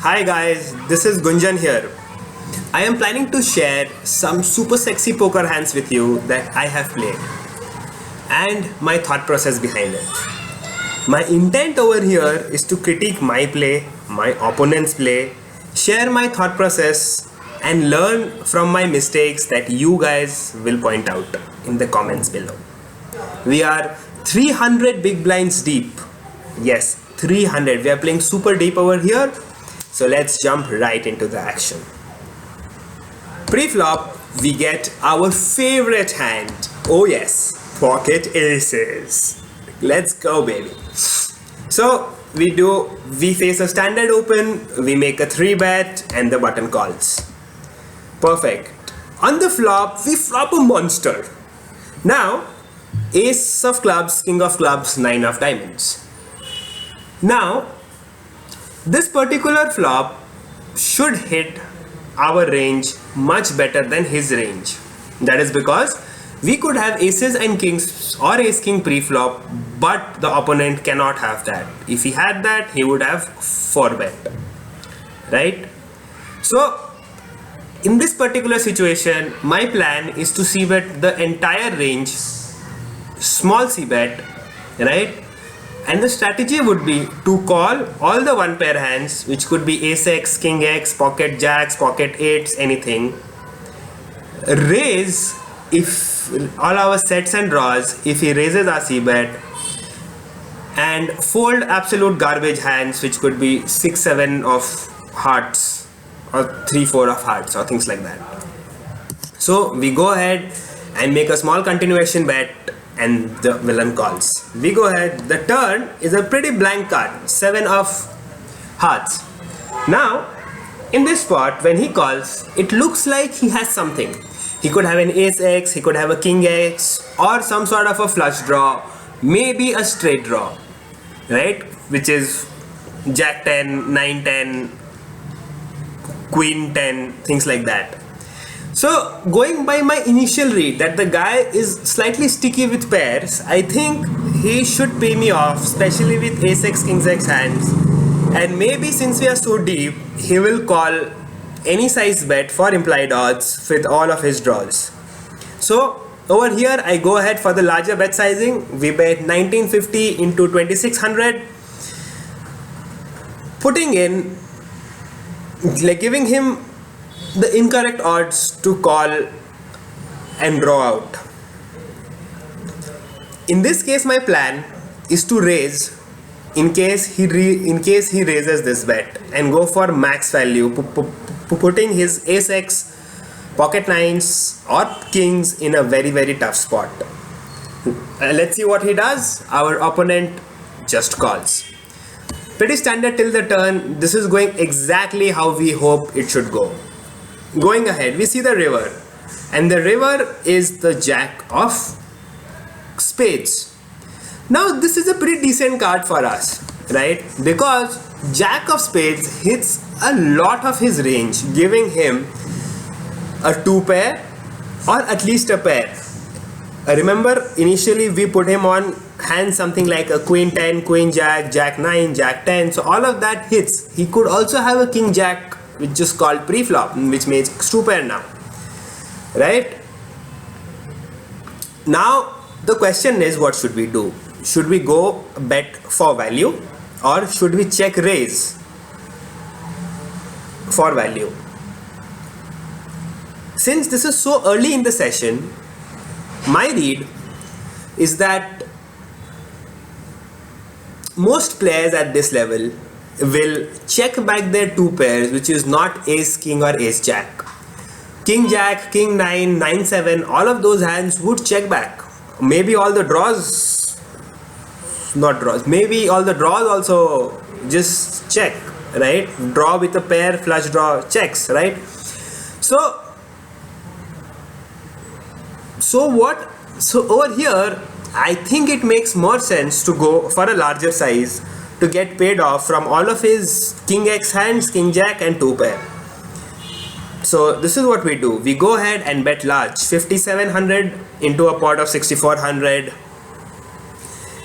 Hi guys, this is Gunjan here. I am planning to share some super sexy poker hands with you that I have played and my thought process behind it. My intent over here is to critique my play, my opponent's play, share my thought process and learn from my mistakes that you guys will point out in the comments below. We are 300 big blinds deep. Yes, 300. We are playing super deep over here. So let's jump right into the action. Pre-flop, we get our favorite hand. Oh yes, pocket aces. Let's go, baby. So we face a standard open, we make a 3-bet and the button calls. Perfect. On the flop, we flop a monster. Now, ace of clubs, king of clubs, 9 of diamonds. Now, this particular flop should hit our range much better than his range. That is because we could have aces and kings or ace king pre-flop, but the opponent cannot have that. If he had that, he would have 4-bet, right? So in this particular situation, my plan is to c-bet the entire range, small c-bet, right? And the strategy would be to call all the one pair hands, which could be ace x, king x, pocket jacks, pocket eights, anything. Raise if all our sets and draws, if he raises our c-bet, and fold absolute garbage hands, which could be 6, 7 of hearts or 3, 4 of hearts or things like that. So we go ahead and make a small continuation bet and the villain calls. We go ahead. The turn is a pretty blank card, 7 of hearts. Now, in this spot, when he calls, it looks like he has something. He could have an ace x, he could have a king x, or some sort of a flush draw, maybe a straight draw, right? Which is jack 10, 9, 10, queen 10, things like that. So going by my initial read that the guy is slightly sticky with pairs, I think he should pay me off, especially with ace x, kings x hands. And maybe since we are so deep, he will call any size bet for implied odds with all of his draws. So over here I go ahead for the larger bet sizing. We bet 1950 into 2600, putting in, like giving him the incorrect odds to call and draw out. In this case, my plan is to raise in case he raises this bet and go for max value, putting his ace x, pocket nines or kings in a very tough spot. Let's see what he does. Our opponent just calls. Pretty standard till the turn. This is going exactly how we hope it should go. Going ahead, we see the river, and the river is the jack of spades. Now this is a pretty decent card for us, right? Because jack of spades hits a lot of his range, giving him a 2 pair or at least a pair. Remember, initially we put him on hand something like a queen 10, queen jack, jack 9, jack 10, so all of that hits. He could also have a king jack, which is called pre-flop, which makes 2 pair now, right? Now the question is, what should we do? Should we go bet for value or should we check raise for value? Since this is so early in the session, my read is that most players at this level will check back their 2 pairs, which is not ace king or ace jack. King jack, king 9, 9 7, all of those hands would check back. Maybe all the draws, not draws, maybe all the draws also just check, right? Draw with a pair, flush draw, checks, right? So over here, I think it makes more sense to go for a larger size to get paid off from all of his king x hands, king jack and 2 pair. So this is what we do. We go ahead and bet large, 5700 into a pot of 6400.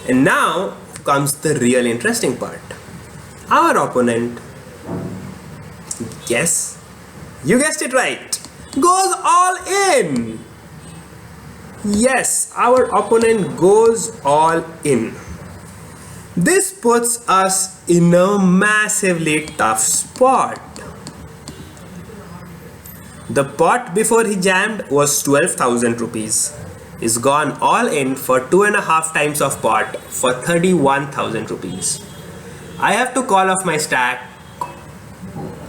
And now comes the real interesting part. Our opponent Yes, you guessed it right. Goes all in. Yes, our opponent goes all in. This puts us in a massively tough spot. The pot before he jammed was 12,000 rupees. He's gone all in for 2.5 times of pot for 31,000 rupees. I have to call off my stack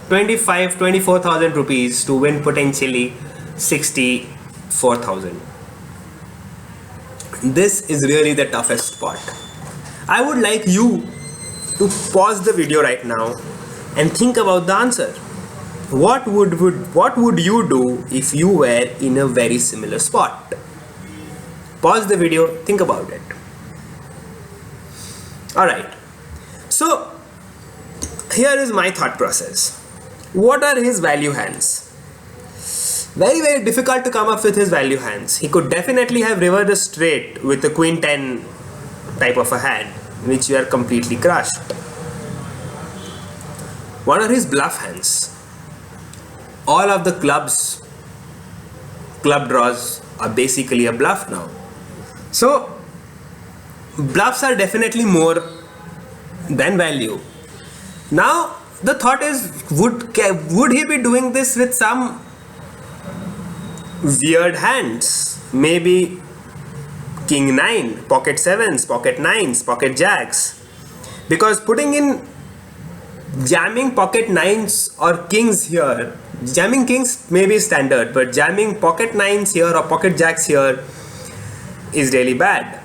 24,000 rupees to win potentially 64,000. This is really the toughest spot. I would like you to pause the video right now and think about the answer. What would you do if you were in a very similar spot? Pause the video, think about it. Alright, so here is my thought process. What are his value hands? Very, very difficult to come up with his value hands. He could definitely have river the straight with a queen 10 type of a hand, which you are completely crushed. What are his bluff hands? All of the club draws are basically a bluff now. So bluffs are definitely more than value. Now the thought is, would he be doing this with some weird hands? Maybe king 9, pocket 7s, pocket 9s, pocket jacks. Because putting in jamming pocket 9s or kings here, jamming kings may be standard, but jamming pocket 9s here or pocket jacks here is really bad,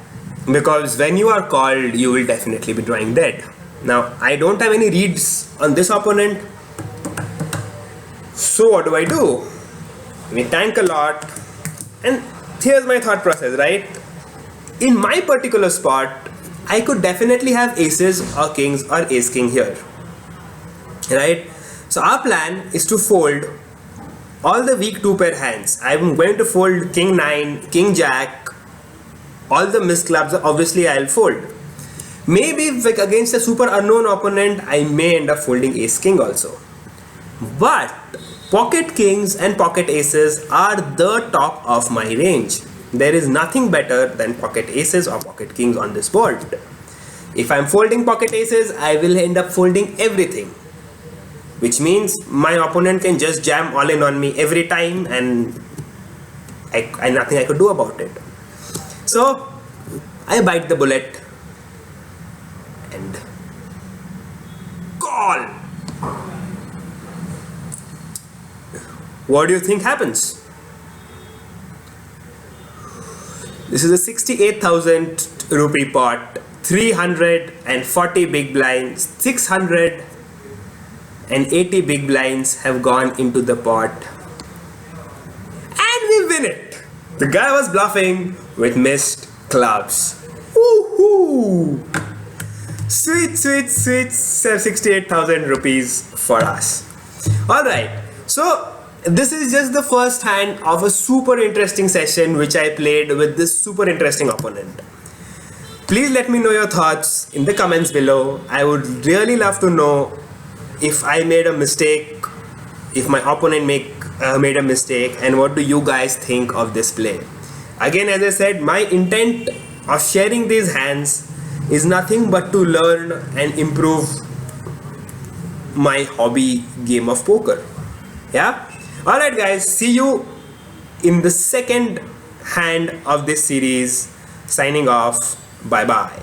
because when you are called you will definitely be drawing dead. Now I don't have any reads on this opponent, so what do? We tank a lot, and here's my thought process, right? In my particular spot I could definitely have aces or kings or ace king here, right? So our plan is to fold all the weak 2-pair hands. I'm going to fold king 9, king jack, all the missed clubs obviously I'll fold. Maybe like against a super unknown opponent I may end up folding ace king also. But pocket kings and pocket aces are the top of my range. There is nothing better than pocket aces or pocket kings on this board. If I'm folding pocket aces, I will end up folding everything, which means my opponent can just jam all in on me every time, and nothing I could do about it. So I bite the bullet and call. What do you think happens? This is a 68,000 rupee pot, 340 big blinds, 680 big blinds have gone into the pot, and we win it. The guy was bluffing with missed clubs. Woohoo! Sweet, sweet, sweet 68,000 rupees for us. Alright, so this is just the first hand of a super interesting session which I played with this super interesting opponent. Please let me know your thoughts in the comments below. I would really love to know if I made a mistake, if my opponent made a mistake, and what do you guys think of this play. Again, as I said, my intent of sharing these hands is nothing but to learn and improve my hobby game of poker. Yeah? Alright guys, see you in the second hand of this series. Signing off. Bye bye.